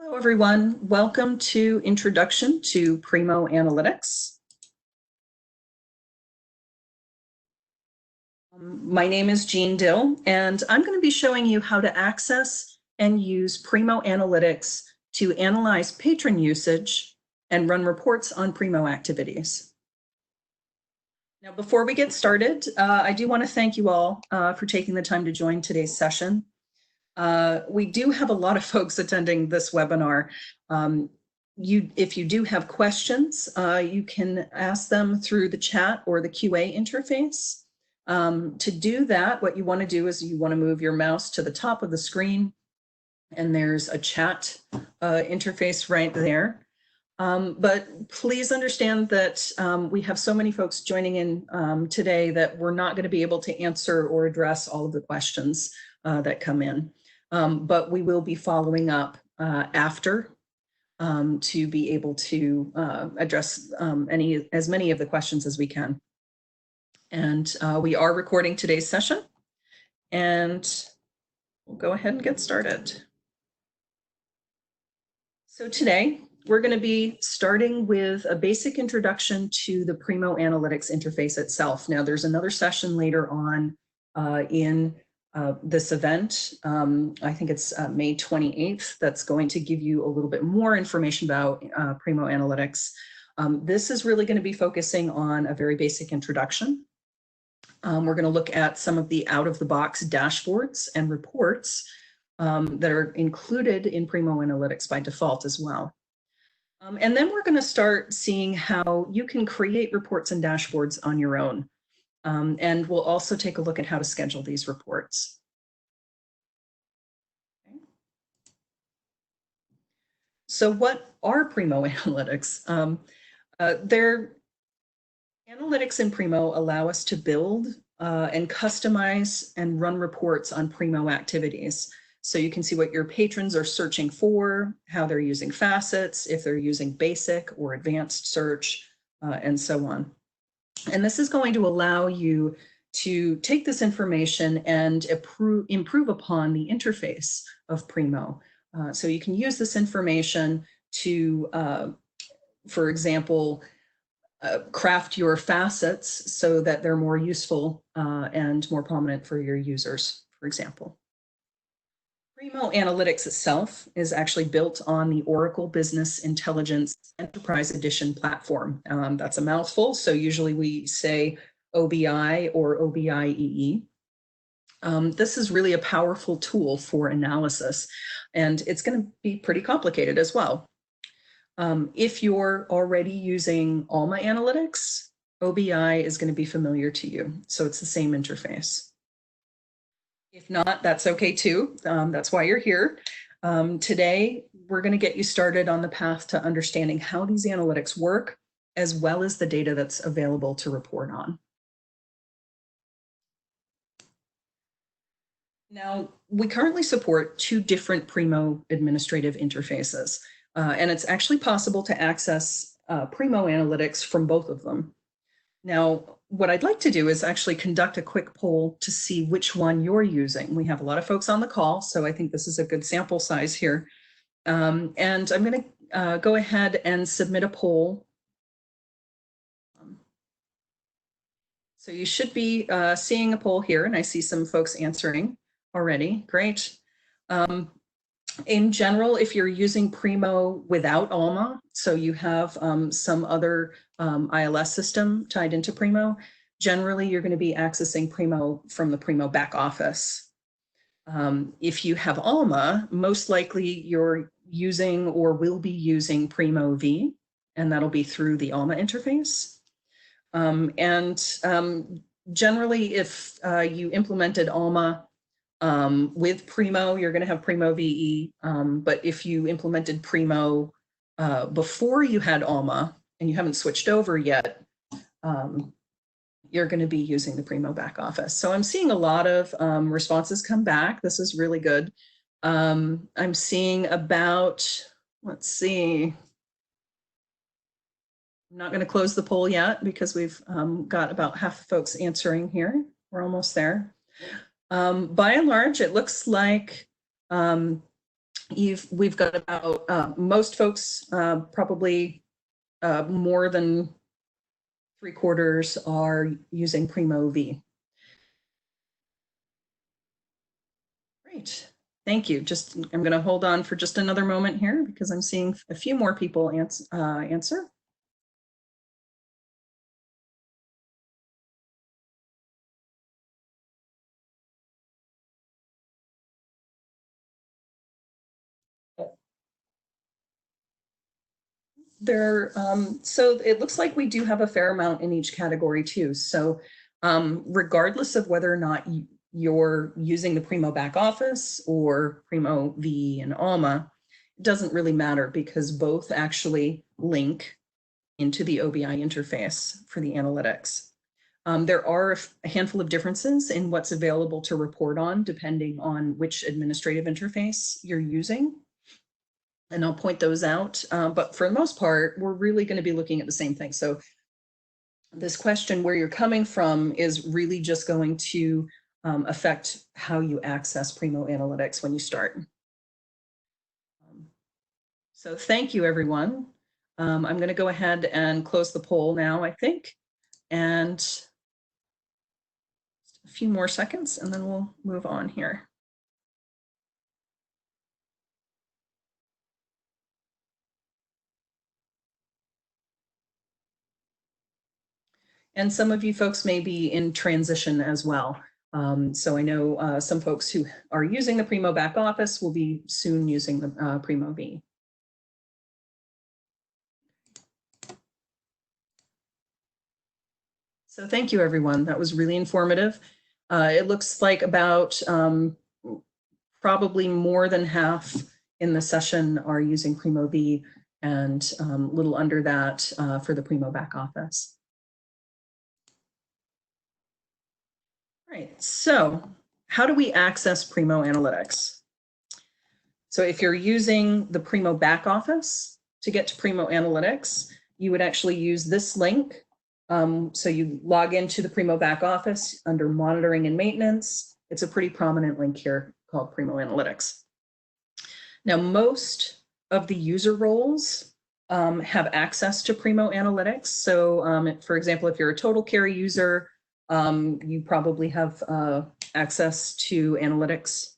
Hello, everyone. Welcome to Introduction to Primo Analytics. My name is Jean Dill, and I'm going to be showing you how to access and use Primo Analytics to analyze patron usage and run reports on Primo activities. Now, before we get started, I do want to thank you all for taking the time to join today's session. We do have a lot of folks attending this webinar. If you do have questions, you can ask them through the chat or the QA interface. To do that, what you want to do is you want to move your mouse to the top of the screen, and there's a chat interface right there. But please understand that we have so many folks joining in today that we're not going to be able to answer or address all of the questions that come in. But we will be following up after to be able to address as many of the questions as we can. And we are recording today's session, and we'll go ahead and get started. So today, we're going to be starting with a basic introduction to the Primo Analytics interface itself. Now, there's another session later on in this event. I think it's May 28th. That's going to give you a little bit more information about Primo Analytics. This is really going to be focusing on a very basic introduction. We're going to look at some of the out-of-the-box dashboards and reports that are included in Primo Analytics by default as well. And then we're going to start seeing how you can create reports and dashboards on your own. And we'll also take a look at how to schedule these reports. Okay. So what are Primo Analytics? Analytics in Primo allow us to build and customize and run reports on Primo activities. So you can see what your patrons are searching for, how they're using facets, if they're using basic or advanced search, and so on. And this is going to allow you to take this information and improve upon the interface of Primo. So you can use this information to, for example, craft your facets so that they're more useful and more prominent for your users, for example. Primo Analytics itself is actually built on the Oracle Business Intelligence Enterprise Edition platform. That's a mouthful, so usually we say OBI or OBIEE. This is really a powerful tool for analysis, and it's going to be pretty complicated as well. If you're already using Alma Analytics, OBI is going to be familiar to you, so it's the same interface. If not, that's okay too. That's why you're here. Today, we're going to get you started on the path to understanding how these analytics work, as well as the data that's available to report on. Now, we currently support 2 different Primo administrative interfaces, and it's actually possible to access Primo Analytics from both of them. Now, what I'd like to do is actually conduct a quick poll to see which one you're using. We have a lot of folks on the call, so I think this is a good sample size here. And I'm going to go ahead and submit a poll. So you should be seeing a poll here, and I see some folks answering already. Great. In general, if you're using Primo without Alma, so you have some other ILS system tied into Primo, generally you're going to be accessing Primo from the Primo back office. If you have Alma, most likely you're using or will be using Primo VE, and that'll be through the Alma interface. Generally, if you implemented Alma with Primo, you're going to have Primo VE, but if you implemented Primo before you had Alma and you haven't switched over yet, you're going to be using the Primo back office. So I'm seeing a lot of responses come back. This is really good. I'm seeing about, let's see, I'm not going to close the poll yet because we've got about half the folks answering here. We're almost there. By and large, it looks like we've got about, most folks, probably more than 3/4 are using Primo VE. Great, thank you. I'm going to hold on for just another moment here because I'm seeing a few more people answer. So it looks like we do have a fair amount in each category too. So regardless of whether or not you're using the Primo back office or Primo VE and Alma, it doesn't really matter because both actually link into the OBI interface for the analytics. There are a handful of differences in what's available to report on depending on which administrative interface you're using. And I'll point those out. But for the most part, we're really going to be looking at the same thing. So this question, where you're coming from, is really just going to affect how you access Primo Analytics when you start. So thank you, everyone. I'm going to go ahead and close the poll now, I think. And a few more seconds, and then we'll move on here. And some of you folks may be in transition as well. So I know some folks who are using the Primo back office will be soon using the Primo VE. So thank you, everyone. That was really informative. It looks like about probably more than half in the session are using Primo VE, and a little under that for the Primo back office. All right, so how do we access Primo Analytics? So if you're using the Primo back office to get to Primo Analytics, you would actually use this link. So you log into the Primo back office under monitoring and maintenance. It's a pretty prominent link here called Primo Analytics. Now, most of the user roles have access to Primo Analytics. So for example, if you're a total care user, you probably have access to analytics.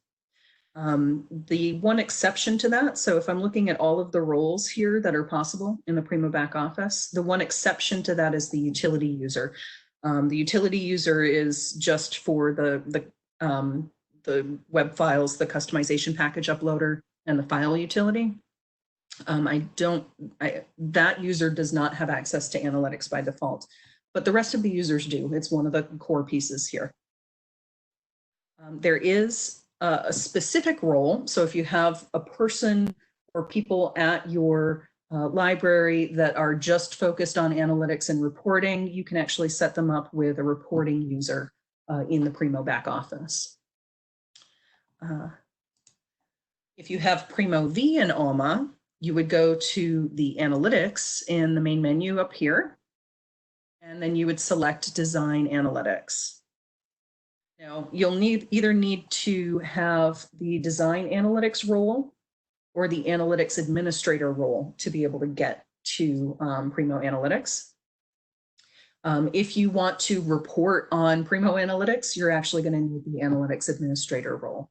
The one exception to that, so if I'm looking at all of the roles here that are possible in the Primo back office, the one exception to that is the utility user. The utility user is just for the web files, the customization package uploader, and the file utility. That user does not have access to analytics by default, but the rest of the users do. It's one of the core pieces here. There is a specific role. So if you have a person or people at your library that are just focused on analytics and reporting, you can actually set them up with a reporting user in the Primo back office. If you have Primo VE and Alma, you would go to the analytics in the main menu up here, and then you would select Design Analytics. Now, you'll either need to have the Design Analytics role or the Analytics Administrator role to be able to get to Primo Analytics. If you want to report on Primo Analytics, you're actually going to need the Analytics Administrator role.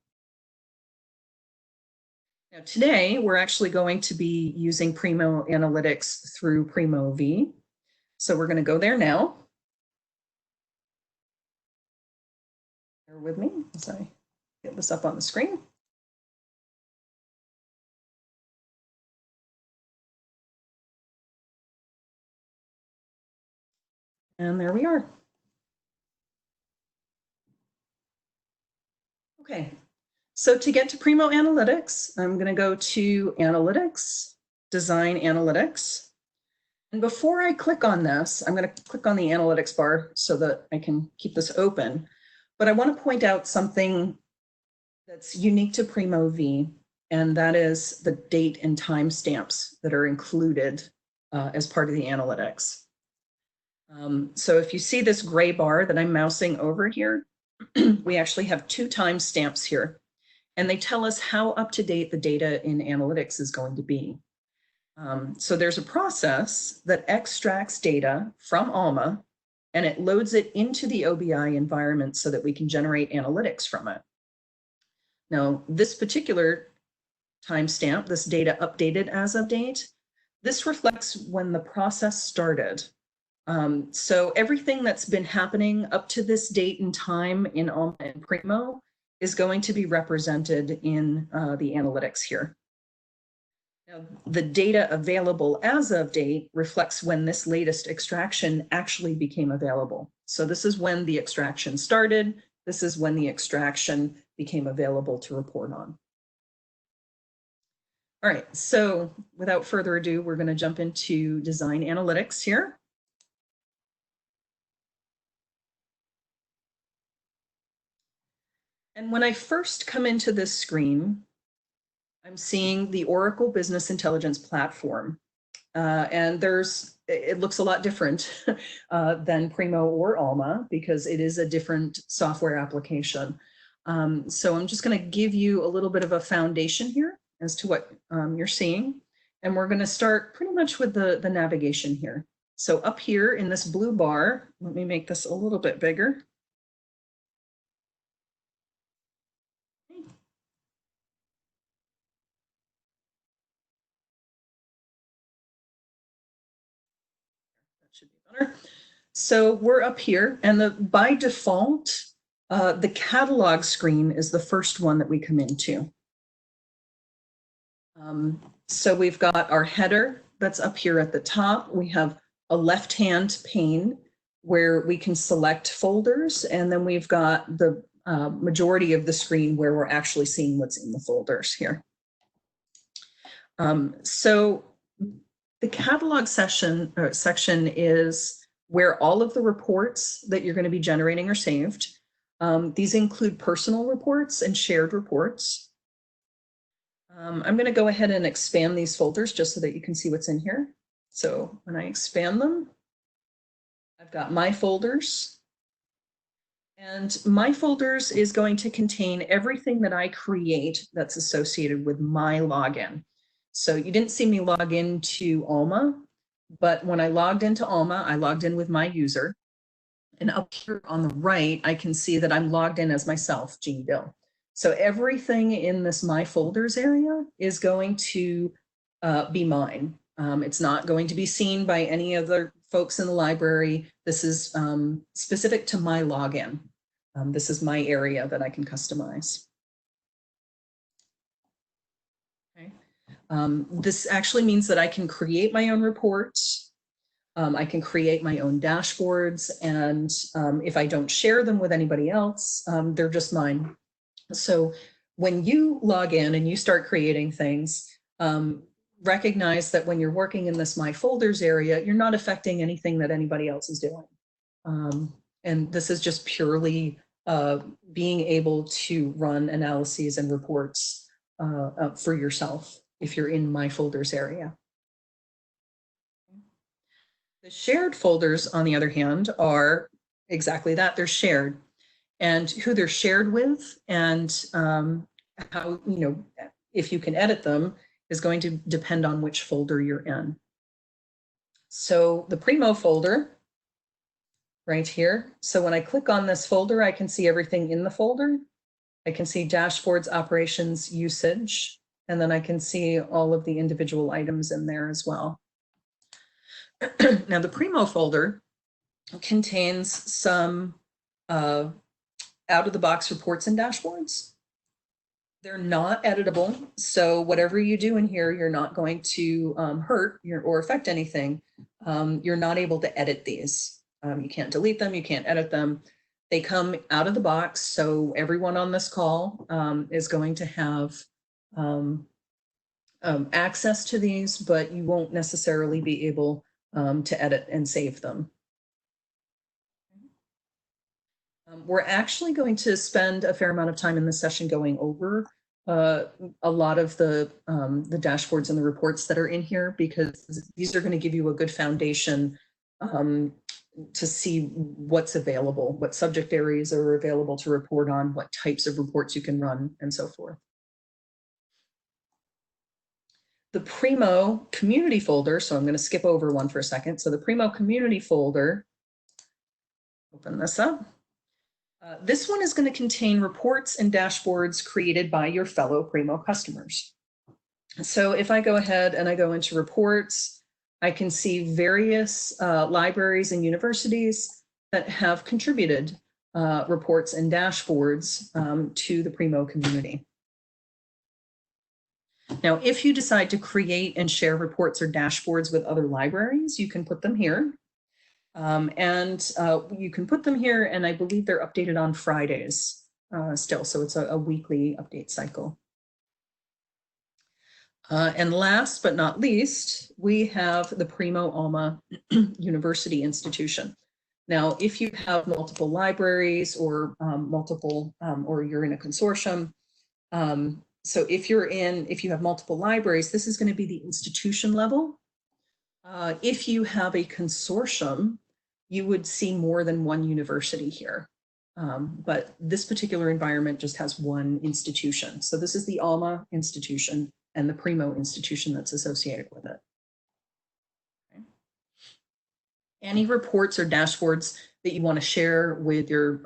Now, today, we're actually going to be using Primo Analytics through Primo VE. So we're going to go there now. Bear with me as I get this up on the screen. And there we are. Okay, so to get to Primo Analytics, I'm going to go to Analytics, Design Analytics. And before I click on this, I'm going to click on the analytics bar so that I can keep this open. But I want to point out something that's unique to Primo VE, and that is the date and time stamps that are included as part of the analytics. So if you see this gray bar that I'm mousing over here, we actually have 2 timestamps here. and they tell us how up to date the data in analytics is going to be. So there's a process that extracts data from Alma and it loads it into the OBI environment so that we can generate analytics from it. Now, this particular timestamp, this data updated as of date, this reflects when the process started. So everything that's been happening up to this date and time in Alma and Primo is going to be represented in the analytics here. Now, the data available as of date reflects when this latest extraction actually became available. So this is when the extraction started. This is when the extraction became available to report on. All right, so without further ado, we're going to jump into design analytics here. And when I first come into this screen, I'm seeing the Oracle Business Intelligence Platform. And it looks a lot different than Primo or Alma because it is a different software application. So I'm just going to give you a little bit of a foundation here as to what you're seeing. And we're going to start pretty much with the navigation here. So up here in this blue bar, let me make this a little bit bigger. Should be better. So we're up here, and by default, the catalog screen is the first one that we come into. So we've got our header that's up here at the top. We have a left-hand pane where we can select folders, and then we've got the majority of the screen where we're actually seeing what's in the folders here. So the catalog section is where all of the reports that you're going to be generating are saved. These include personal reports and shared reports. I'm going to go ahead and expand these folders just so that you can see what's in here. So when I expand them, I've got my folders. And my folders is going to contain everything that I create that's associated with my login. So you didn't see me log into Alma, but when I logged into Alma, I logged in with my user. And up here on the right, I can see that I'm logged in as myself, Jeannie Dill. So everything in this My Folders area is going to be mine. It's not going to be seen by any other folks in the library. This is specific to my login. This is my area that I can customize. Okay. This actually means that I can create my own reports. I can create my own dashboards, and if I don't share them with anybody else, they're just mine. So when you log in and you start creating things, recognize that when you're working in this My Folders area, you're not affecting anything that anybody else is doing. And this is just purely being able to run analyses and reports for yourself if you're in My Folders area. The shared folders, on the other hand, are exactly that. They're shared. And who they're shared with and how, if you can edit them is going to depend on which folder you're in. So the Primo folder right here. So when I click on this folder, I can see everything in the folder. I can see dashboards, operations, usage, and then I can see all of the individual items in there as well. Now the Primo folder contains some out-of-the-box reports and dashboards. They're not editable, so whatever you do in here, you're not going to hurt or affect anything. You're not able to edit these. You can't delete them, you can't edit them. They come out of the box, so everyone on this call is going to have access to these, but you won't necessarily be able to edit and save them. We're actually going to spend a fair amount of time in this session going over a lot of the dashboards and the reports that are in here, because these are going to give you a good foundation to see what's available, what subject areas are available to report on, what types of reports you can run, and so forth. The Primo community folder, so I'm going to skip over one for a second. So the Primo community folder, open this up. This one is going to contain reports and dashboards created by your fellow Primo customers. So if I go ahead and I go into reports, I can see various libraries and universities that have contributed reports and dashboards to the Primo community. Now, if you decide to create and share reports or dashboards with other libraries, you can put them here. You can put them here, and I believe they're updated on Fridays still, so it's a weekly update cycle. And last but not least, we have the Primo Alma University Institution. Now, if you have multiple libraries or or you're in a consortium, so if you have multiple libraries, this is going to be the institution level. If you have a consortium, you would see more than one university here. But this particular environment just has one institution. So this is the Alma institution and the Primo institution that's associated with it. Okay. Any reports or dashboards that you want to share with your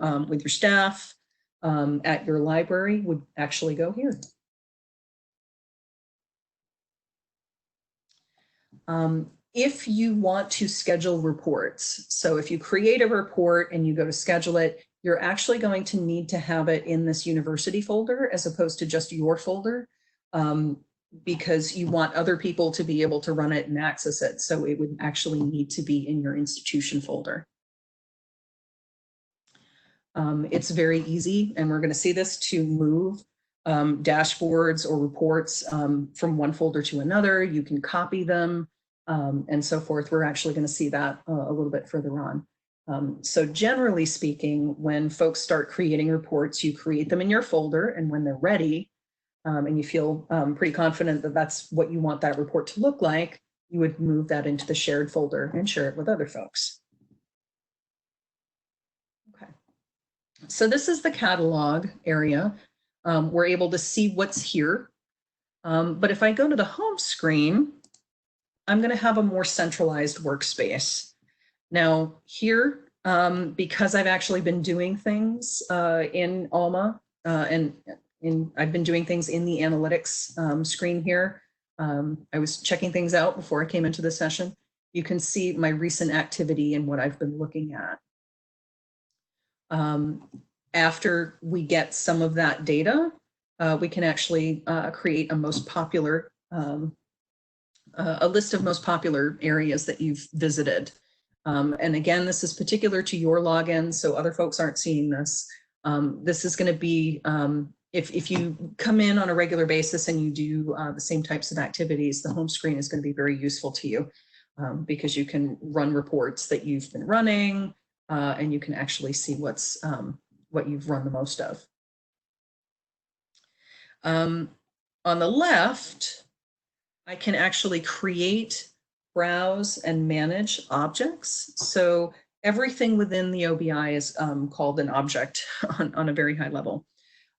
staff at your library would actually go here. If you want to schedule reports, so if you create a report and you go to schedule it, you're actually going to need to have it in this university folder as opposed to just your folder, because you want other people to be able to run it and access it. So it would actually need to be in your institution folder. It's very easy, and we're going to see this, to move dashboards or reports from one folder to another. You can copy them and so forth. We're actually going to see that a little bit further on. So generally speaking, when folks start creating reports, you create them in your folder, and when they're ready and you feel pretty confident that that's what you want that report to look like, you would move that into the shared folder and share it with other folks. Okay. So this is the catalog area. We're able to see what's here. But if I go to the home screen, I'm going to have a more centralized workspace. Now here, because I've actually been doing things in Alma I've been doing things in the analytics screen here. I was checking things out before I came into the session. You can see my recent activity and what I've been looking at. After we get some of that data, we can actually create a most popular, a list of most popular areas that you've visited. And again, this is particular to your login, so other folks aren't seeing this. This is going to be, if you come in on a regular basis and you do the same types of activities, the home screen is going to be very useful to you because you can run reports that you've been running and you can actually see what you've run the most of. On the left, I can actually create, browse, and manage objects. So everything within the OBI is called an object on a very high level.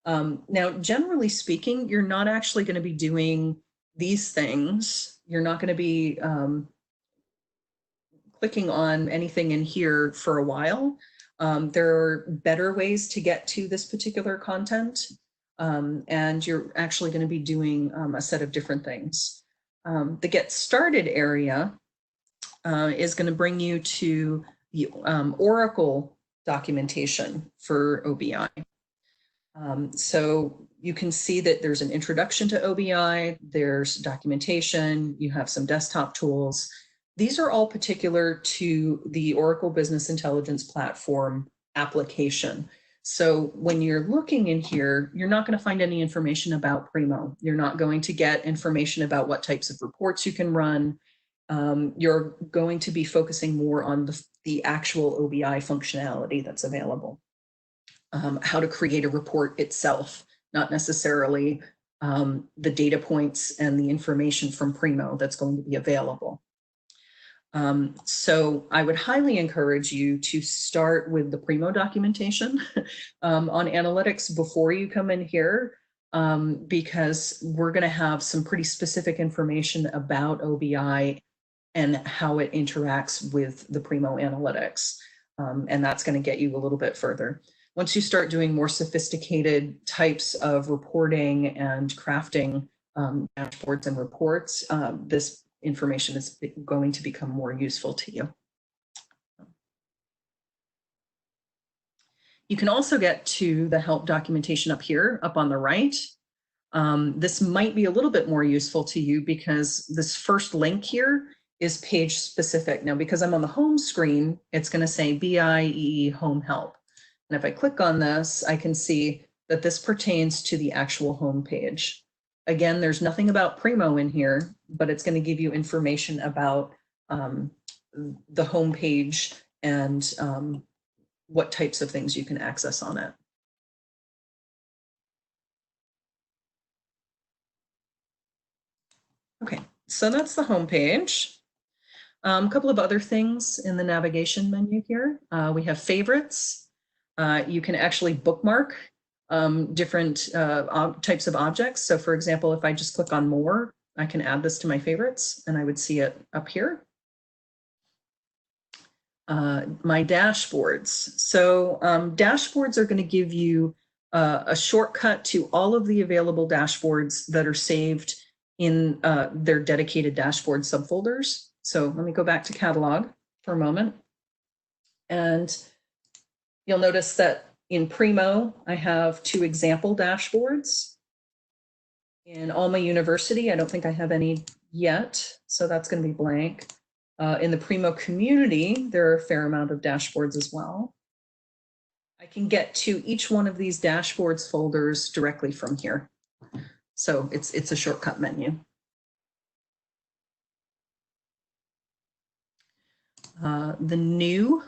Now, generally speaking, you're not actually going to be doing these things. You're not going to be clicking on anything in here for a while. There are better ways to get to this particular content, and you're actually going to be doing a set of different things. The Get Started area is going to bring you to the Oracle documentation for OBI. So you can see that there's an introduction to OBI, there's documentation, you have some desktop tools. These are all particular to the Oracle Business Intelligence Platform application. So when you're looking in here, you're not going to find any information about Primo. You're not going to get information about what types of reports you can run. You're going to be focusing more on the actual OBI functionality that's available. How to create a report itself, not necessarily the data points and the information from Primo that's going to be available. So I would highly encourage you to start with the Primo documentation on analytics before you come in here. because we're going to have some pretty specific information about OBI and how it interacts with the Primo Analytics. And that's going to get you a little bit further. Once you start doing more sophisticated types of reporting and crafting dashboards and reports, this information is going to become more useful to you. You can also get to the help documentation up here, up on the right. This might be a little bit more useful to you because this first link here is page specific. Now, because I'm on the home screen, it's going to say BIEE Home Help. And if I click on this, I can see that this pertains to the actual home page. Again, there's nothing about Primo in here, but it's going to give you information about the home page and what types of things you can access on it. Okay, so that's the home page. A couple of other things in the navigation menu here. We have favorites. You can actually bookmark different types of objects. So for example, if I just click on more, I can add this to my favorites and I would see it up here. My dashboards. So dashboards are going to give you a shortcut to all of the available dashboards that are saved in their dedicated dashboard subfolders. So let me go back to catalog for a moment. And you'll notice that in Primo, I have 2 example dashboards. In Alma University, I don't think I have any yet, so that's going to be blank. In the Primo community, there are a fair amount of dashboards as well. I can get to each one of these dashboards folders directly from here. So it's a shortcut menu. The new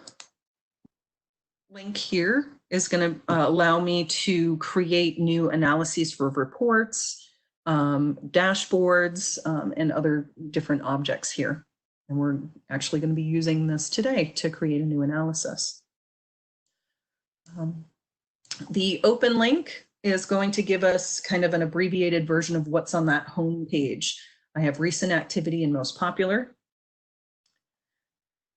link here is going to allow me to create new analyses for reports, dashboards, and other different objects here. And we're actually going to be using this today to create a new analysis. The open link is going to give us kind of an abbreviated version of what's on that home page. I have recent activity and most popular.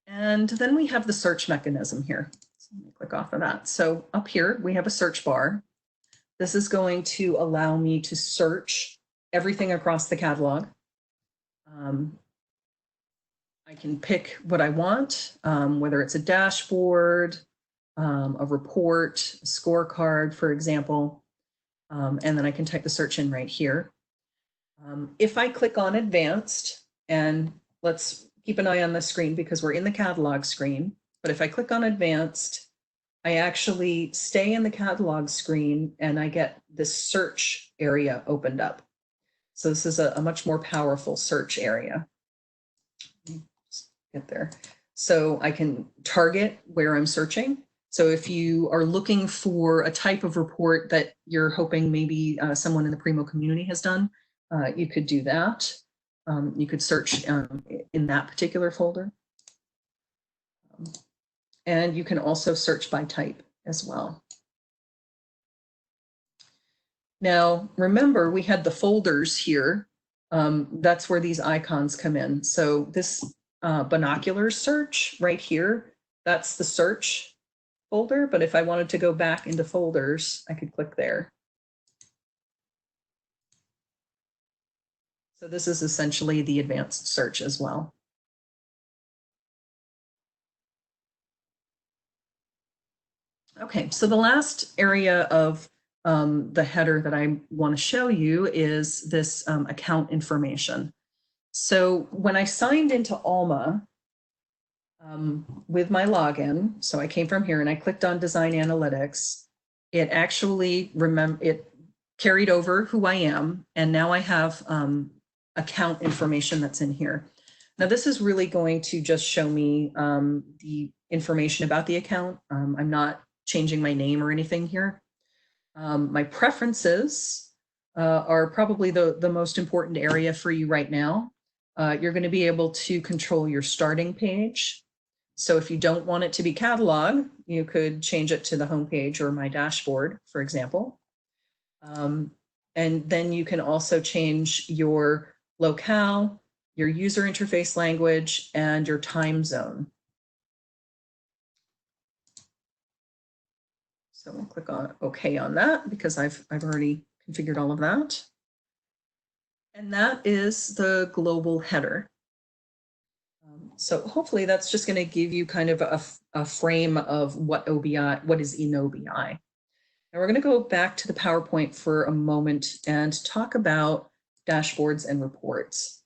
And then we have the search mechanism here. So let me click off of that. So up here, we have a search bar. This is going to allow me to search everything across the catalog. I can pick what I want, whether it's a dashboard, a report, a scorecard, for example, and then I can type the search in right here. If I click on advanced, and let's keep an eye on the screen because we're in the catalog screen, but if I click on advanced, I actually stay in the catalog screen and I get this search area opened up. So this is a much more powerful search area. Just get there. So I can target where I'm searching. So if you are looking for a type of report that you're hoping maybe someone in the Primo community has done, you could do that. You could search in that particular folder. And you can also search by type as well. Now, remember, we had the folders here. That's where these icons come in. So this binoculars search right here, that's the search folder. But if I wanted to go back into folders, I could click there. So this is essentially the advanced search as well. Okay, so the last area of the header that I want to show you is this account information. So when I signed into Alma with my login, so I came from here and I clicked on Design Analytics, it actually carried over who I am, and now I have account information that's in here. Now this is really going to just show me the information about the account. I'm not changing my name or anything here. My preferences are probably the most important area for you right now. You're going to be able to control your starting page. So if you don't want it to be catalog, you could change it to the home page or my dashboard, for example. And then you can also change your locale, your user interface language, and your time zone. So we'll click on OK on that because I've already configured all of that. And that is the global header. So hopefully that's just going to give you kind of a frame of what is in OBI. Now we're going to go back to the PowerPoint for a moment and talk about dashboards and reports.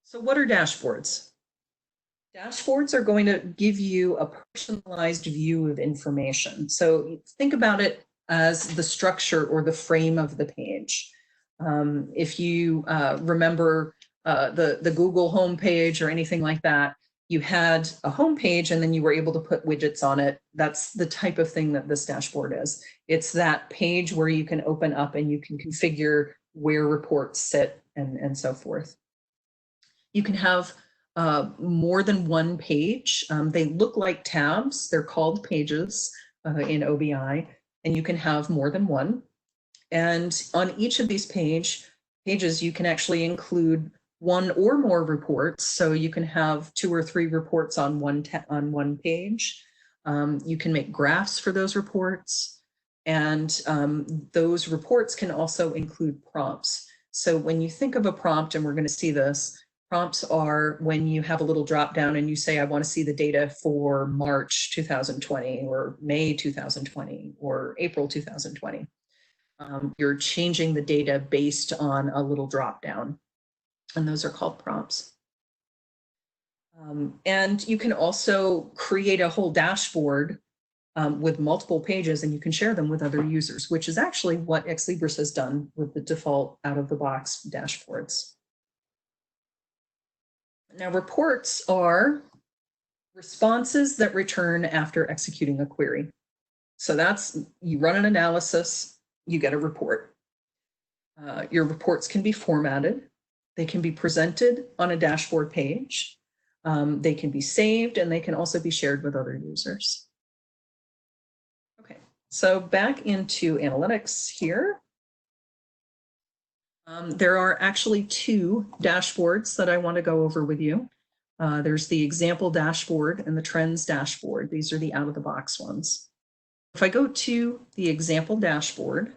So what are dashboards? Dashboards are going to give you a personalized view of information. So think about it as the structure or the frame of the page. If you remember the Google homepage or anything like that, you had a homepage and then you were able to put widgets on it. That's the type of thing that this dashboard is. It's that page where you can open up and you can configure where reports sit and so forth. You can have more than one page. They look like tabs. They're called pages in OBI, and you can have more than one. And on each of these pages, you can actually include one or more reports. So you can have 2 or 3 reports on one page. You can make graphs for those reports. And those reports can also include prompts. So when you think of a prompt, and we're going to see this, prompts are when you have a little drop down and you say, I want to see the data for March 2020 or May 2020 or April 2020. You're changing the data based on a little drop down, and those are called prompts. And you can also create a whole dashboard with multiple pages, and you can share them with other users, which is actually what Ex Libris has done with the default out-of-the-box dashboards. Now, reports are responses that return after executing a query. So that's, you run an analysis, you get a report. Your reports can be formatted. They can be presented on a dashboard page. They can be saved, and they can also be shared with other users. Okay, so back into analytics here. There are actually 2 dashboards that I want to go over with you. There's the example dashboard and the trends dashboard. These are the out-of-the-box ones. If I go to the example dashboard,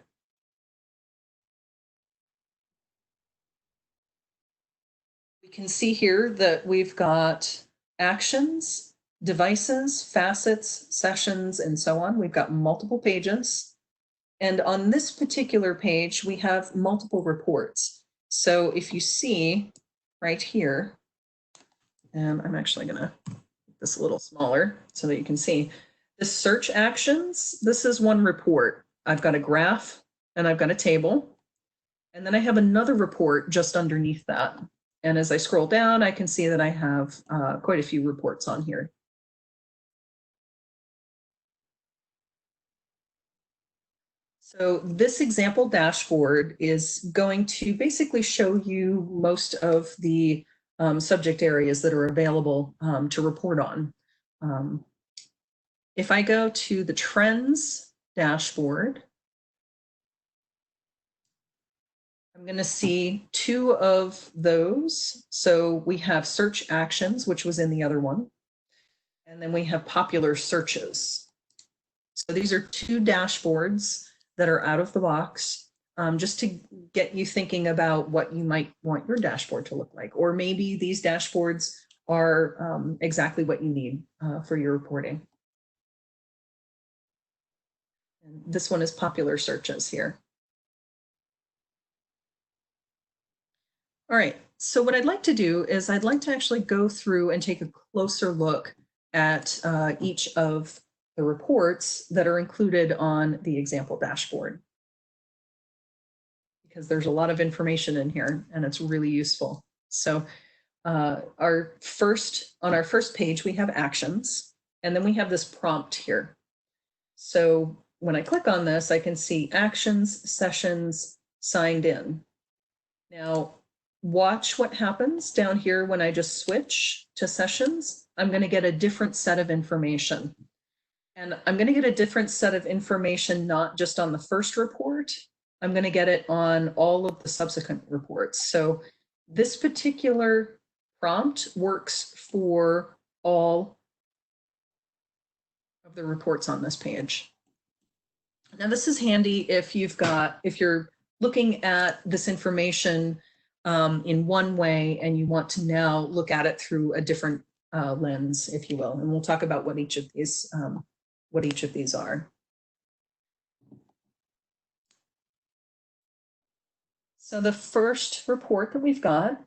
we can see here that we've got actions, devices, facets, sessions, and so on. We've got multiple pages. And on this particular page, we have multiple reports. So if you see right here, and I'm actually going to make this a little smaller so that you can see, the search actions, this is one report. I've got a graph and I've got a table. And then I have another report just underneath that. And as I scroll down, I can see that I have quite a few reports on here. So this example dashboard is going to basically show you most of the subject areas that are available to report on. If I go to the trends dashboard, I'm going to see 2 of those. So we have search actions, which was in the other one. And then we have popular searches. So these are 2 dashboards that are out of the box, just to get you thinking about what you might want your dashboard to look like. Or maybe these dashboards are exactly what you need for your reporting. And this one is popular searches here. All right, so what I'd like to do is I'd like to actually go through and take a closer look at each of the reports that are included on the example dashboard, because there's a lot of information in here and it's really useful. So on our first page, we have actions, and then we have this prompt here. So when I click on this, I can see actions, sessions, signed in. Now, watch what happens down here when I just switch to sessions. I'm going to get a different set of information. And I'm going to get a different set of information, not just on the first report. I'm going to get it on all of the subsequent reports. So this particular prompt works for all of the reports on this page. Now this is handy if you're looking at this information in one way and you want to now look at it through a different lens, if you will. And we'll talk about what each of these are. So the first report that we've got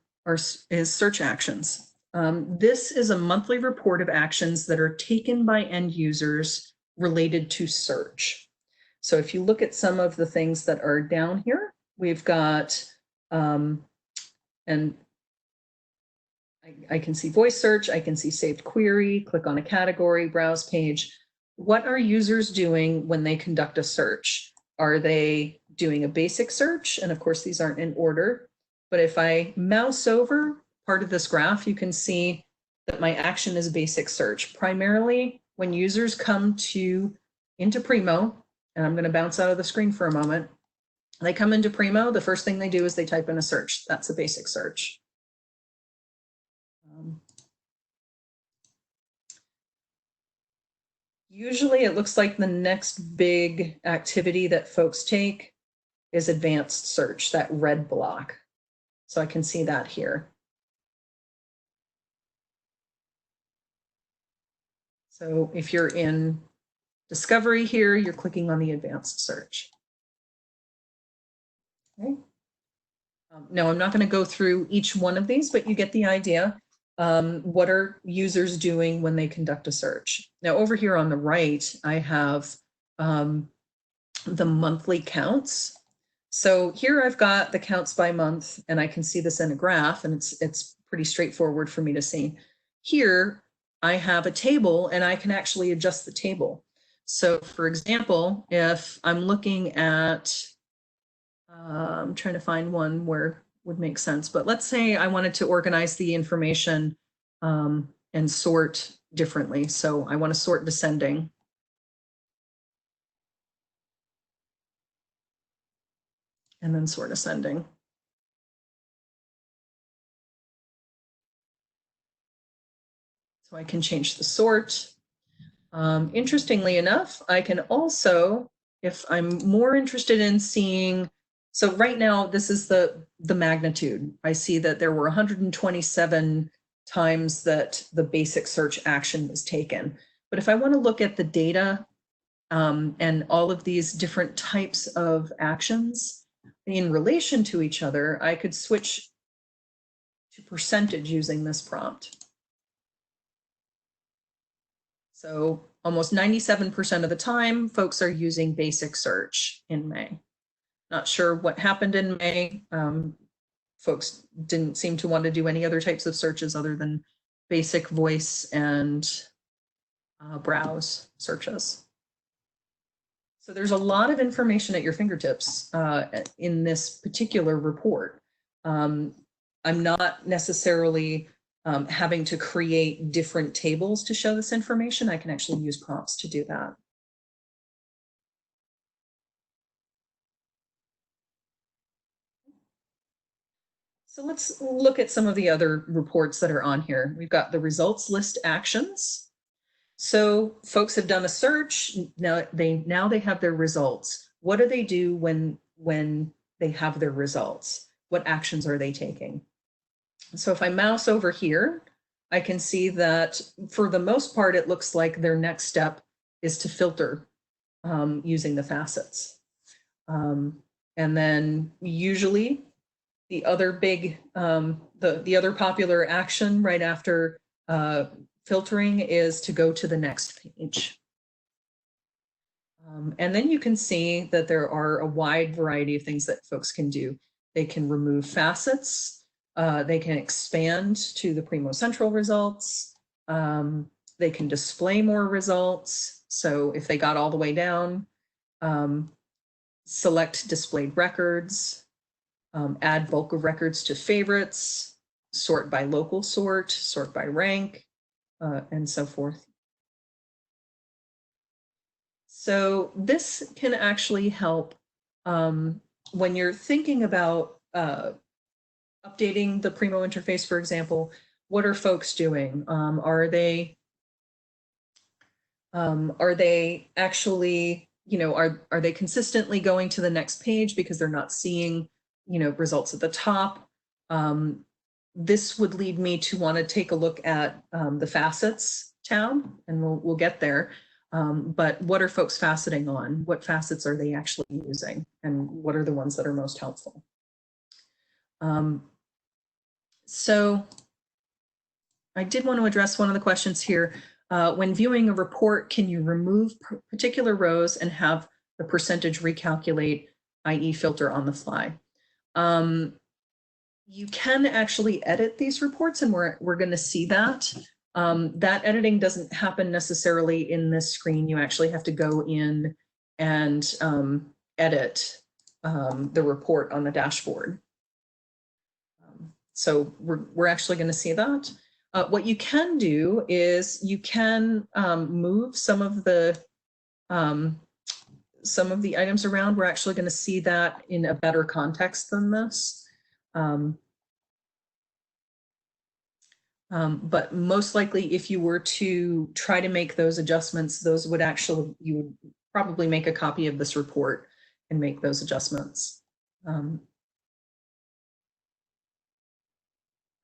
is search actions. This is a monthly report of actions that are taken by end users related to search. So if you look at some of the things that are down here, we've got, and I can see voice search, I can see saved query, click on a category, browse page. What are users doing when they conduct a search? Are they doing a basic search? And of course, these aren't in order. But if I mouse over part of this graph, you can see that my action is basic search. Primarily, when users come into Primo, and I'm going to bounce out of the screen for a moment, they come into Primo, the first thing they do is they type in a search. That's a basic search. Usually it looks like the next big activity that folks take is advanced search, that red block. So I can see that here. So if you're in discovery here, you're clicking on the advanced search. Okay. No, I'm not going to go through each one of these, but you get the idea. What are users doing when they conduct a search? Now over here on the right, I have the monthly counts. So here I've got the counts by month, and I can see this in a graph, and it's pretty straightforward for me to see. Here I have a table, and I can actually adjust the table. So for example, if I'm looking at, I'm trying to find one where would make sense, but let's say I wanted to organize the information and sort differently. So I want to sort descending. And then sort ascending. So I can change the sort. Interestingly enough, I can also, if I'm more interested in seeing, so right now this is the magnitude. I see that there were 127 times that the basic search action was taken. But if I want to look at the data and all of these different types of actions in relation to each other, I could switch to percentage using this prompt. So almost 97% of the time, folks are using basic search in May. Not sure what happened in May. Folks didn't seem to want to do any other types of searches other than basic voice and browse searches. So there's a lot of information at your fingertips in this particular report. I'm not necessarily having to create different tables to show this information. I can actually use prompts to do that. So let's look at some of the other reports that are on here. We've got the results list actions. So folks have done a search. Now they have their results. What do they do when they have their results? What actions are they taking? So if I mouse over here, I can see that for the most part, it looks like their next step is to filter using the facets. And then usually the other big, the other popular action right after filtering is to go to the next page. And then you can see that there are a wide variety of things that folks can do. They can remove facets. They can expand to the Primo Central results. They can display more results. So if they got all the way down, select displayed records, add bulk of records to favorites, sort by local sort by rank, and so forth. So this can actually help when you're thinking about updating the Primo interface, for example. What are folks doing? Are they actually, are they consistently going to the next page because they're not seeing, results at the top? This would lead me to want to take a look at the facets tab, and we'll get there. But what are folks faceting on? What facets are they actually using? And what are the ones that are most helpful? So I did want to address one of the questions here. When viewing a report, can you remove particular rows and have the percentage recalculate, i.e. filter on the fly? You can actually edit these reports, and we're going to see that. That editing doesn't happen necessarily in this screen. You actually have to go in and edit the report on the dashboard. So we're actually going to see that. What you can do is you can move some of the items around. We're actually going to see that in a better context than this. But most likely, if you were to try to make those adjustments, those would actually, you would probably make a copy of this report and make those adjustments. All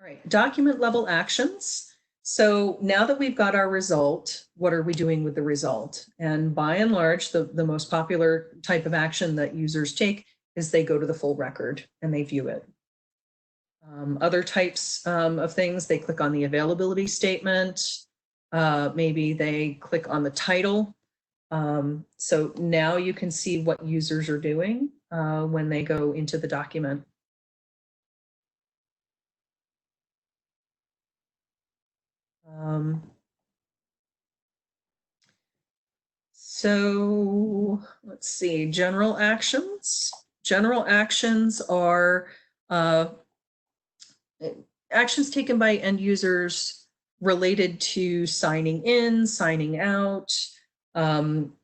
right, document level actions. So now that we've got our result, what are we doing with the result? And by and large, the most popular type of action that users take is they go to the full record and they view it. Other types of things, they click on the availability statement. Maybe they click on the title. So now you can see what users are doing when they go into the document. So let's see, general actions. General actions are actions taken by end users related to signing in, signing out,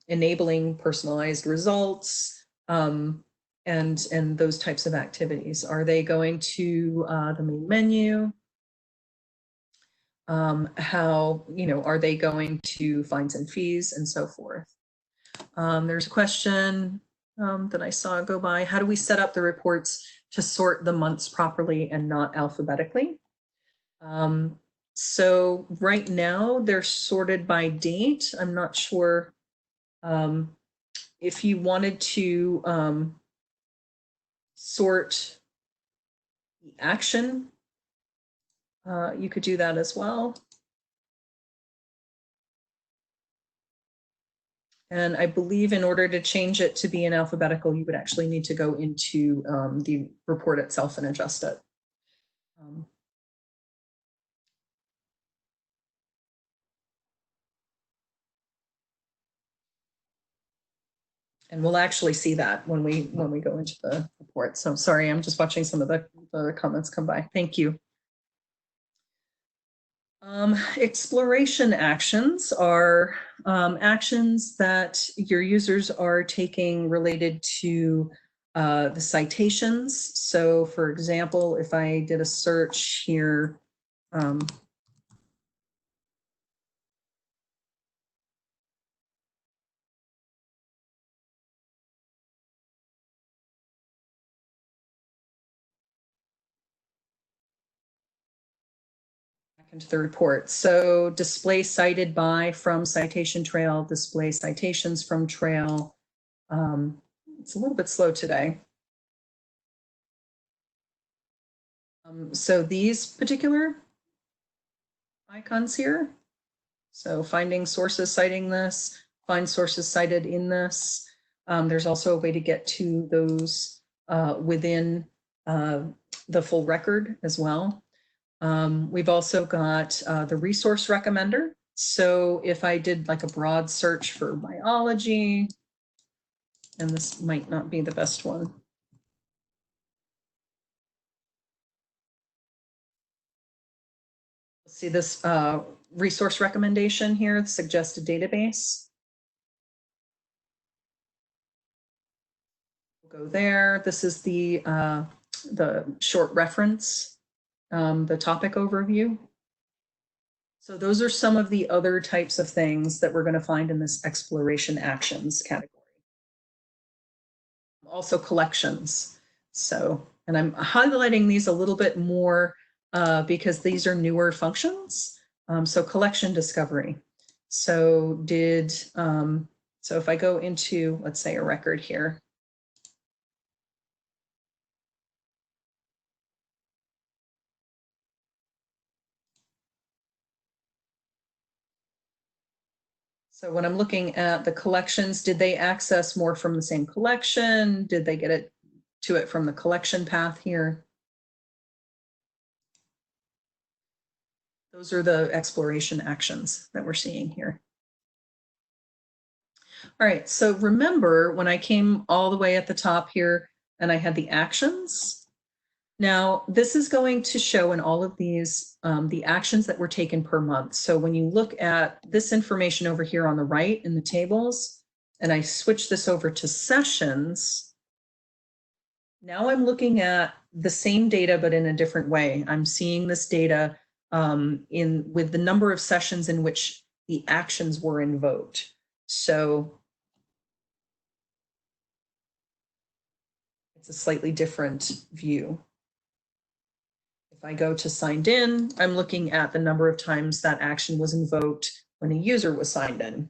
enabling personalized results, and those types of activities. Are they going to the main menu? How, are they going to fines and fees and so forth? There's a question that I saw go by. How do we set up the reports to sort the months properly and not alphabetically? So right now they're sorted by date. I'm not sure if you wanted to sort the action, you could do that as well. And I believe in order to change it to be in alphabetical, you would actually need to go into the report itself and adjust it. And we'll actually see that when we go into the report. So sorry, I'm just watching some of the comments come by. Thank you. Exploration actions are actions that your users are taking related to the citations. So for example, if I did a search here, into the report. So display cited by from citation trail, display citations from trail. It's a little bit slow today. So these particular icons here, so finding sources citing this, find sources cited in this. There's also a way to get to those within the full record as well. We've also got the resource recommender. So if I did like a broad search for biology, and this might not be the best one. See this resource recommendation here, the suggested database. Go there. This is the short reference, the topic overview. So those are some of the other types of things that we're going to find in this exploration actions category. Also collections. So, and I'm highlighting these a little bit more because these are newer functions. So collection discovery. So so if I go into, let's say, a record here. So when I'm looking at the collections, did they access more from the same collection? Did they get it to it from the collection path here? Those are the exploration actions that we're seeing here. All right, so remember when I came all the way at the top here and I had the actions. Now, this is going to show in all of these the actions that were taken per month. So when you look at this information over here on the right in the tables, and I switch this over to sessions, now I'm looking at the same data, but in a different way. I'm seeing this data with the number of sessions in which the actions were invoked. So it's a slightly different view. If I go to signed in, I'm looking at the number of times that action was invoked when a user was signed in.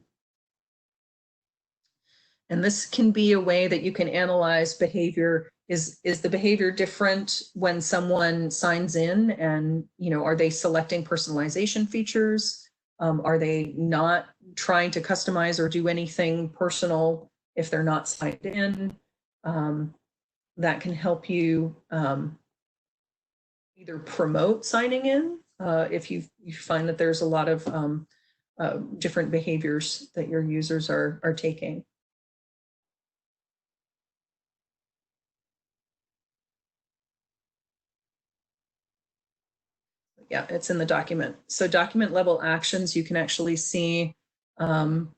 And this can be a way that you can analyze behavior. Is the behavior different when someone signs in, and are they selecting personalization features? Are they not trying to customize or do anything personal if they're not signed in? That can help you either promote signing in if you find that there's a lot of different behaviors that your users are taking. Yeah, it's in the document. So document level actions, you can actually see clicking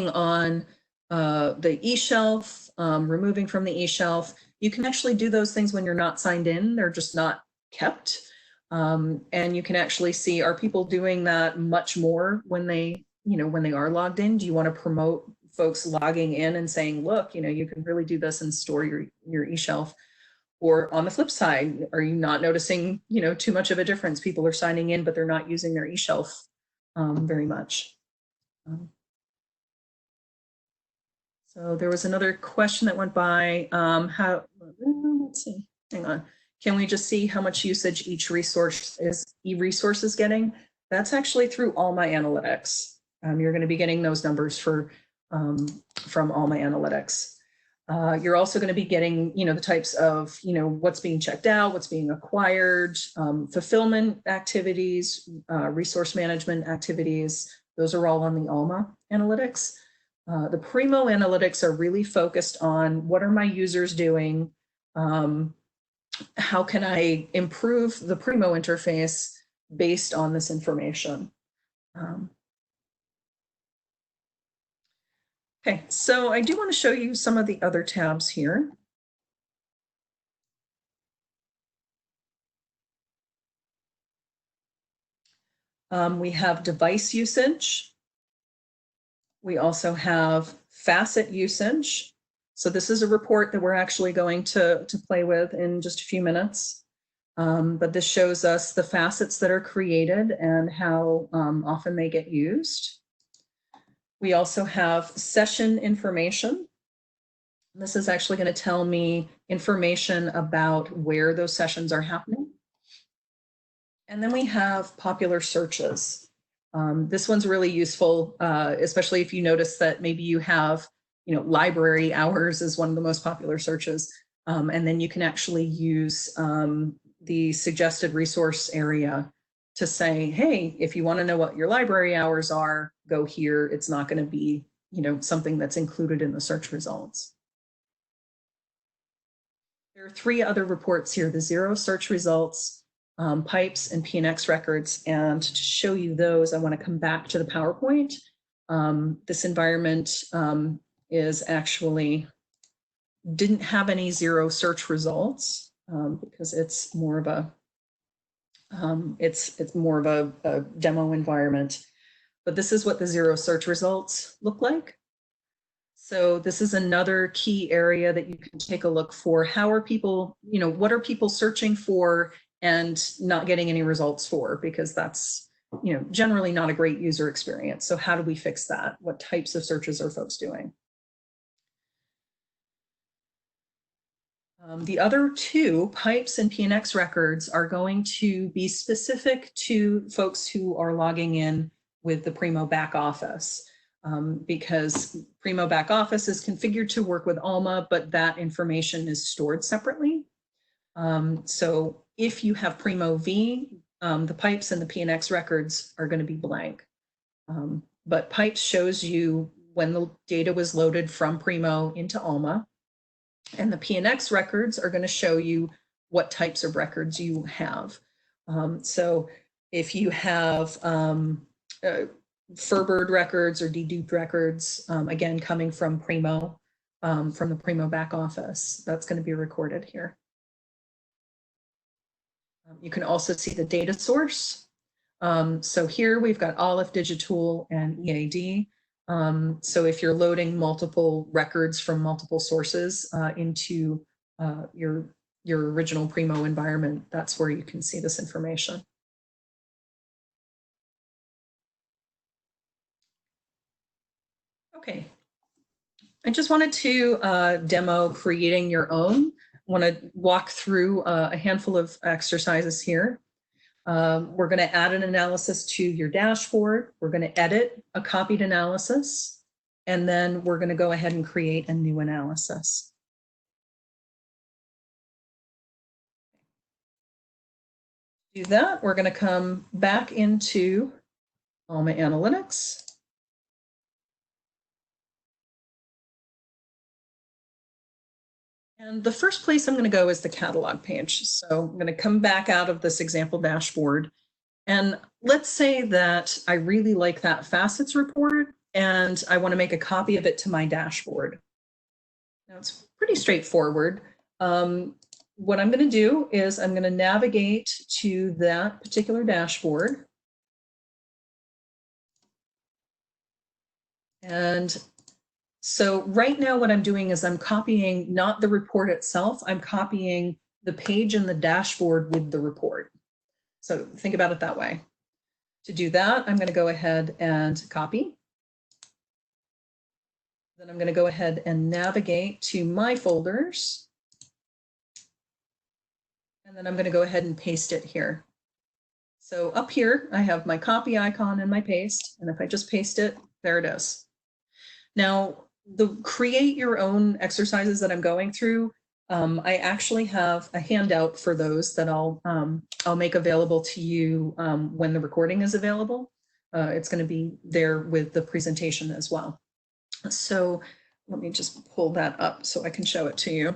on the eShelf, removing from the eShelf. You can actually do those things when you're not signed in. They're just not kept. And you can actually see, are people doing that much more when they are logged in? Do you want to promote folks logging in and saying, look, you can really do this and store your eShelf? Or on the flip side, are you not noticing, too much of a difference? People are signing in, but they're not using their eShelf very much. So there was another question that went by. Let's see, hang on. Can we just see how much usage each resource is getting? That's actually through Alma Analytics. You're going to be getting those numbers from Alma Analytics. You're also going to be getting, the types of, what's being checked out, what's being acquired, fulfillment activities, resource management activities. Those are all on the Alma Analytics. The Primo Analytics are really focused on what are my users doing? How can I improve the Primo interface based on this information? Okay, so I do want to show you some of the other tabs here. We have device usage. We also have facet usage. So this is a report that we're actually going to play with in just a few minutes. But this shows us the facets that are created and how often they get used. We also have session information. This is actually going to tell me information about where those sessions are happening. And then we have popular searches. This one's really useful, especially if you notice that maybe you have, library hours is one of the most popular searches. And then you can actually use the suggested resource area to say, hey, if you want to know what your library hours are, go here. It's not going to be, something that's included in the search results. There are 3 other reports here, the zero search results, pipes, and PNX records. And to show you those, I want to come back to the PowerPoint. This environment is actually didn't have any zero search results because it's more of a it's more of a demo environment. But this is what the zero search results look like. So this is another key area that you can take a look for. How are people, what are people searching for and not getting any results for? Because that's, generally not a great user experience. So how do we fix that? What types of searches are folks doing? The other two, pipes and PNX records, are going to be specific to folks who are logging in with the Primo back office, because Primo back office is configured to work with Alma, but that information is stored separately. So if you have Primo VE, the pipes and the PNX records are going to be blank. But pipes shows you when the data was loaded from Primo into Alma. And the PNX records are going to show you what types of records you have. So if you have Furbird records or deduped records, again, coming from Primo, from the Primo back office, that's going to be recorded here. You can also see the data source. So here we've got Aleph, Digitool, and EAD. So if you're loading multiple records from multiple sources into your original Primo environment, that's where you can see this information. Okay, I just wanted to demo creating your own. I want to walk through a handful of exercises here. We're going to add an analysis to your dashboard. We're going to edit a copied analysis, and then we're going to go ahead and create a new analysis. To do that, we're going to come back into Alma Analytics. And the first place I'm going to go is the catalog page. So I'm going to come back out of this example dashboard. And let's say that I really like that facets report and I want to make a copy of it to my dashboard. Now it's pretty straightforward. What I'm going to do is I'm going to navigate to that particular dashboard. And so right now what I'm doing is I'm copying not the report itself, I'm copying the page in the dashboard with the report. So think about it that way. To do that, I'm going to go ahead and copy. Then I'm going to go ahead and navigate to my folders. And then I'm going to go ahead and paste it here. So up here, I have my copy icon and my paste. And if I just paste it, there it is. Now, the create your own exercises that I'm going through, I actually have a handout for those that I'll make available to you when the recording is available. It's going to be there with the presentation as well. So let me just pull that up so I can show it to you.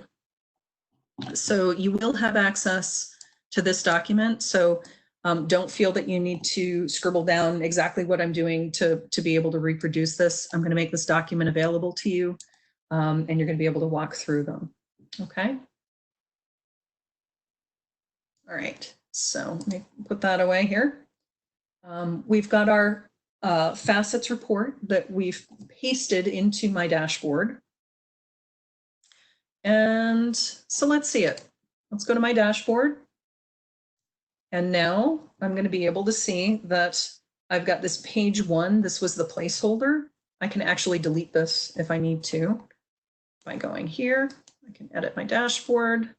So you will have access to this document. So don't feel that you need to scribble down exactly what I'm doing to be able to reproduce this. I'm going to make this document available to you, and you're going to be able to walk through them. Okay. All right. So let me put that away here. We've got our facets report that we've pasted into my dashboard. And so let's see it. Let's go to my dashboard. And now I'm going to be able to see that I've got this page 1. This was the placeholder. I can actually delete this if I need to. By going here, I can edit my dashboard.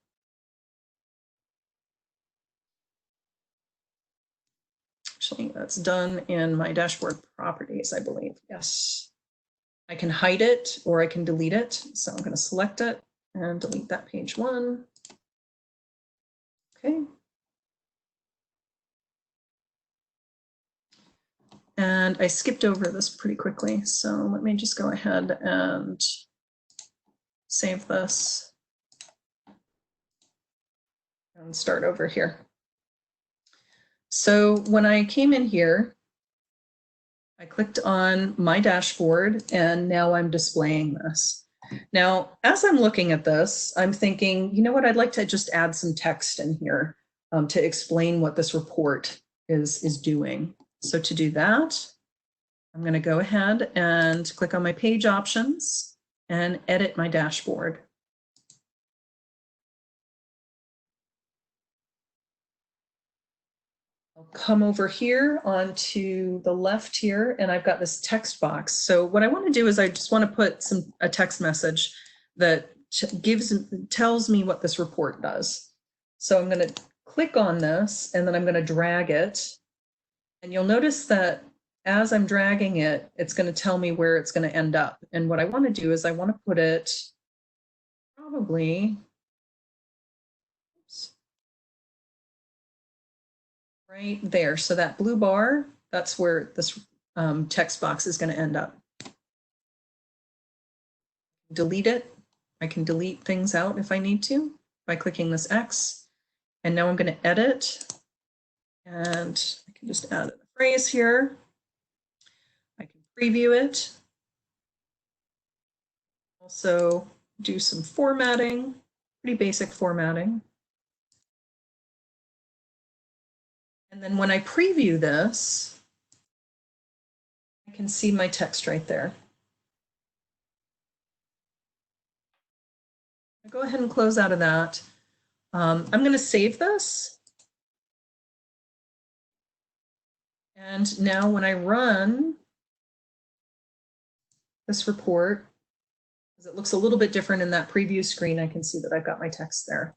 Actually, that's done in my dashboard properties, I believe. Yes. I can hide it or I can delete it. So I'm going to select it and delete that page 1. Okay. And I skipped over this pretty quickly. So let me just go ahead and save this and start over here. So when I came in here, I clicked on my dashboard and now I'm displaying this. Now, as I'm looking at this, I'm thinking, you know what, I'd like to just add some text in here to explain what this report is doing. So to do that, I'm going to go ahead and click on my page options and edit my dashboard. I'll come over here onto the left here, and I've got this text box. So what I want to do is I just want to put a text message that tells me what this report does. So I'm going to click on this, and then I'm going to drag it. And you'll notice that as I'm dragging it, it's going to tell me where it's going to end up. And what I want to do is I want to put it probably right there. So that blue bar, that's where this text box is going to end up. Delete it. I can delete things out if I need to by clicking this X. And now I'm going to edit. And I can just add a phrase here. I can preview it. Also do some formatting, pretty basic formatting. And then when I preview this, I can see my text right there. I'll go ahead and close out of that. I'm going to save this. And now when I run this report, because it looks a little bit different in that preview screen, I can see that I've got my text there.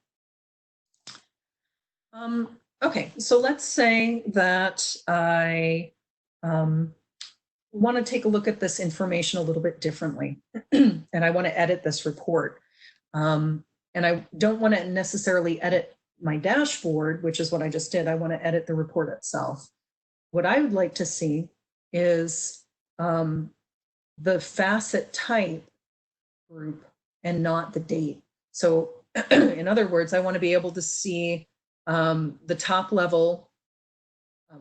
Okay, so let's say that I want to take a look at this information a little bit differently, and I want to edit this report. And I don't want to necessarily edit my dashboard, which is what I just did. I want to edit the report itself. What I would like to see is the facet type group and not the date. So in other words, I want to be able to see the top level,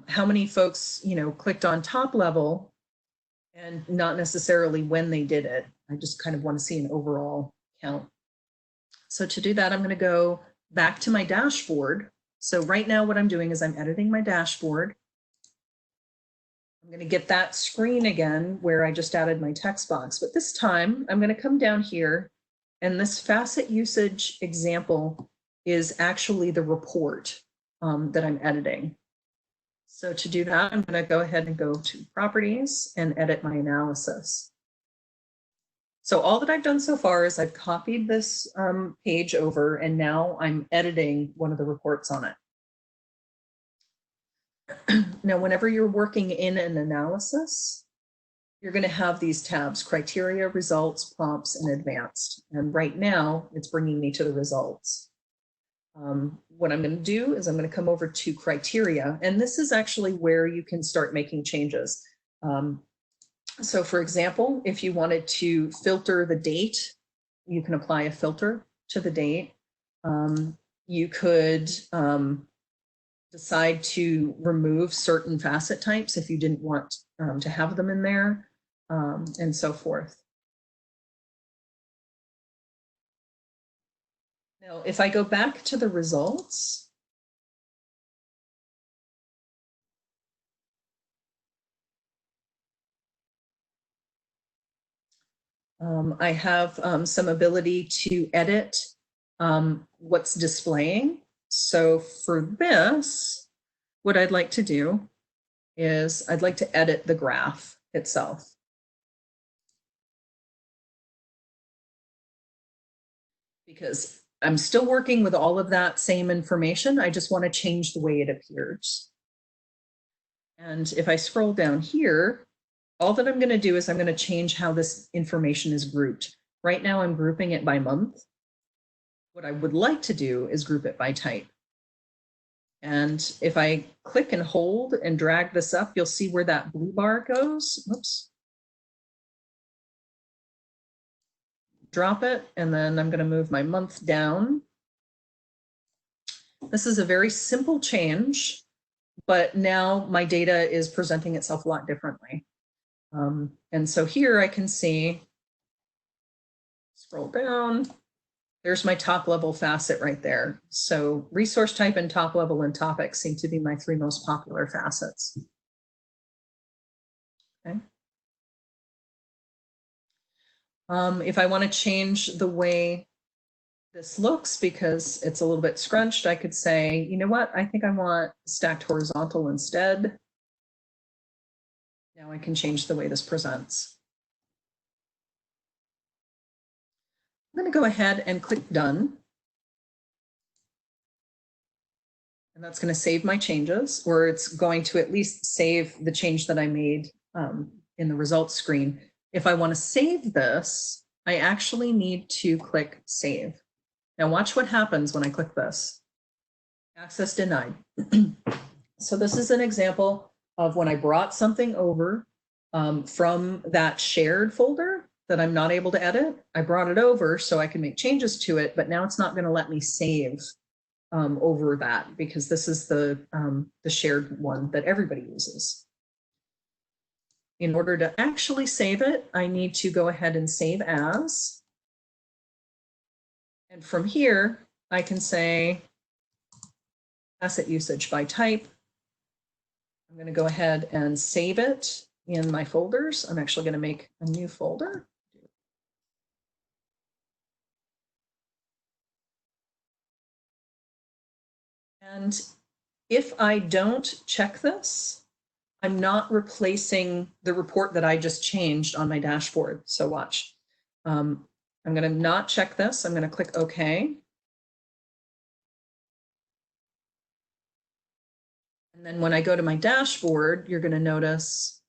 how many folks, clicked on top level, and not necessarily when they did it. I just kind of want to see an overall count. So to do that, I'm going to go back to my dashboard. So right now what I'm doing is I'm editing my dashboard. I'm going to get that screen again where I just added my text box, but this time I'm going to come down here, and this facet usage example is actually the report that I'm editing. So to do that, I'm going to go ahead and go to properties and edit my analysis. So all that I've done so far is I've copied this page over, and now I'm editing one of the reports on it. Now, whenever you're working in an analysis, you're going to have these tabs: criteria, results, prompts, and advanced. And right now it's bringing me to the results. What I'm going to do is I'm going to come over to criteria, and this is actually where you can start making changes. So for example, if you wanted to filter the date, you can apply a filter to the date. You could decide to remove certain facet types if you didn't want to have them in there, and so forth. Now, if I go back to the results, I have some ability to edit what's displaying. So for this, what I'd like to do is I'd like to edit the graph itself. Because I'm still working with all of that same information. I just want to change the way it appears. And if I scroll down here, all that I'm going to do is I'm going to change how this information is grouped. Right now, I'm grouping it by month. What I would like to do is group it by type. And if I click and hold and drag this up, you'll see where that blue bar goes. Oops. Drop it, and then I'm going to move my month down. This is a very simple change, but now my data is presenting itself a lot differently. And so here I can see, Scroll down. There's my top level facet right there. So resource type and top level and topic seem to be my three most popular facets. Okay. If I want to change the way this looks because it's a little bit scrunched, I could say, you know what, I think I want stacked horizontal instead. Now I can change the way this presents. I'm going to go ahead and click done. And that's going to save my changes, or it's going to at least save the change that I made in the results screen. If I want to save this, I actually need to click save. Now watch what happens when I click this. Access denied. So this is an example of when I brought something over from that shared folder that I'm not able to edit. I brought it over so I can make changes to it, but now it's not going to let me save over that because this is the shared one that everybody uses. In order to actually save it, I need to go ahead and save as. And from here, I can say asset usage by type. I'm going to go ahead and save it in my folders. I'm actually going to make a new folder. And if I don't check this, I'm not replacing the report that I just changed on my dashboard. So watch. I'm going to not check this. I'm going to click OK. And then when I go to my dashboard, you're going to notice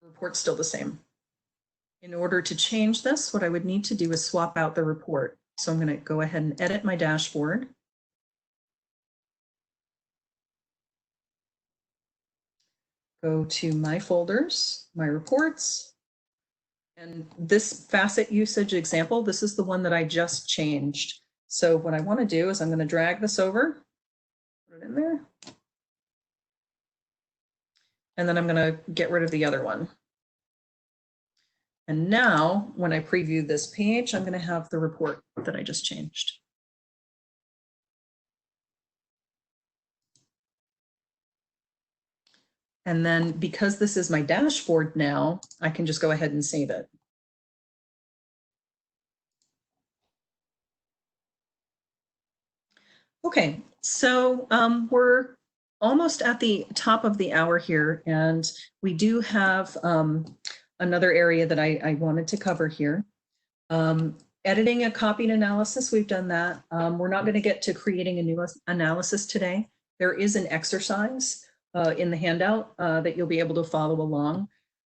the report's still the same. In order to change this, what I would need to do is swap out the report. So I'm going to go ahead and edit my dashboard. Go to my folders, my reports. And this facet usage example, this is the one that I just changed. So what I want to do is I'm going to drag this over, put it in there. And then I'm going to get rid of the other one. And now when I preview this page, I'm going to have the report that I just changed. And then because this is my dashboard now, I can just go ahead and save it. Okay, so we're almost at the top of the hour here, and we do have another area that I wanted to cover here. Editing a copied analysis, we've done that. We're not going to get to creating a new analysis today. There is an exercise in the handout that you'll be able to follow along.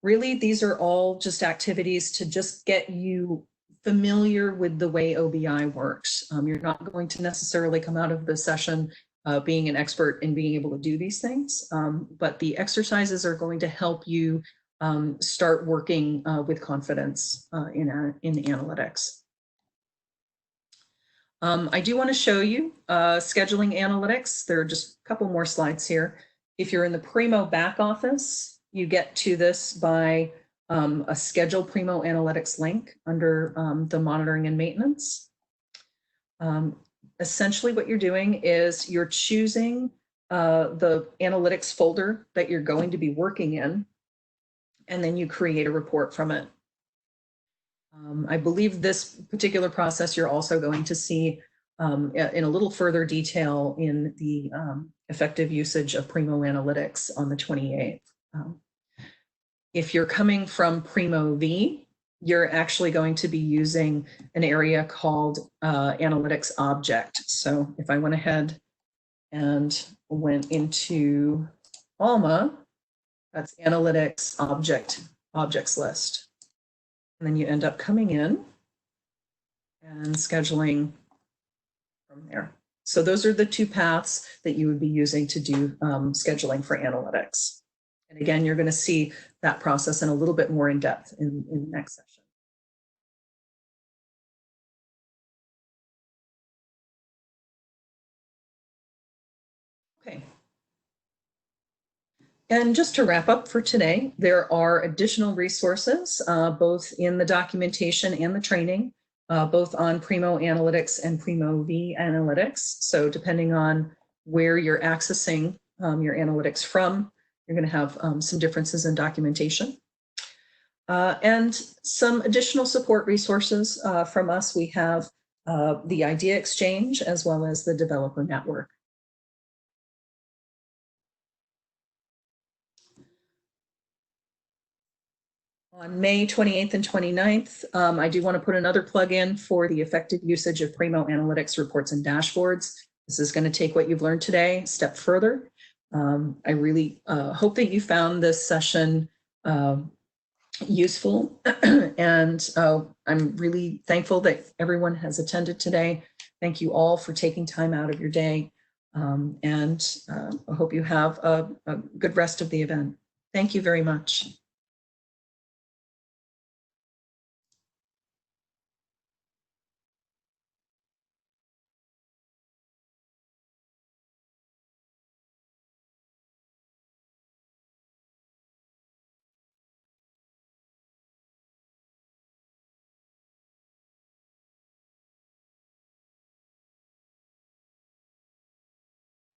Really, these are all just activities to just get you familiar with the way OBI works. You're not going to necessarily come out of the session being an expert in being able to do these things, but the exercises are going to help you start working with confidence in analytics. I do want to show you scheduling analytics. There are just a couple more slides here. If you're in the Primo back office, you get to this by a schedule Primo Analytics link under the monitoring and maintenance. Essentially what you're doing is you're choosing the analytics folder that you're going to be working in, and then you create a report from it. I believe this particular process you're also going to see in a little further detail in the effective usage of Primo Analytics on the 28th. If you're coming from Primo VE, you're actually going to be using an area called Analytics Object. So if I went ahead and went into Alma, that's Analytics Objects List. And then you end up coming in and scheduling from there. So those are the two paths that you would be using to do scheduling for analytics. And again, you're going to see that process in a little bit more in depth in the next session. Okay. And just to wrap up for today, there are additional resources, both in the documentation and the training, both on Primo Analytics and Primo VE Analytics. So depending on where you're accessing your analytics from, you're going to have some differences in documentation. And some additional support resources from us. We have the Idea Exchange as well as the Developer Network. On May 28th and 29th, I do want to put another plug in for the effective usage of Primo Analytics reports and dashboards. This is going to take what you've learned today a step further. I really hope that you found this session useful, and I'm really thankful that everyone has attended today. Thank you all for taking time out of your day, and I hope you have a good rest of the event. Thank you very much.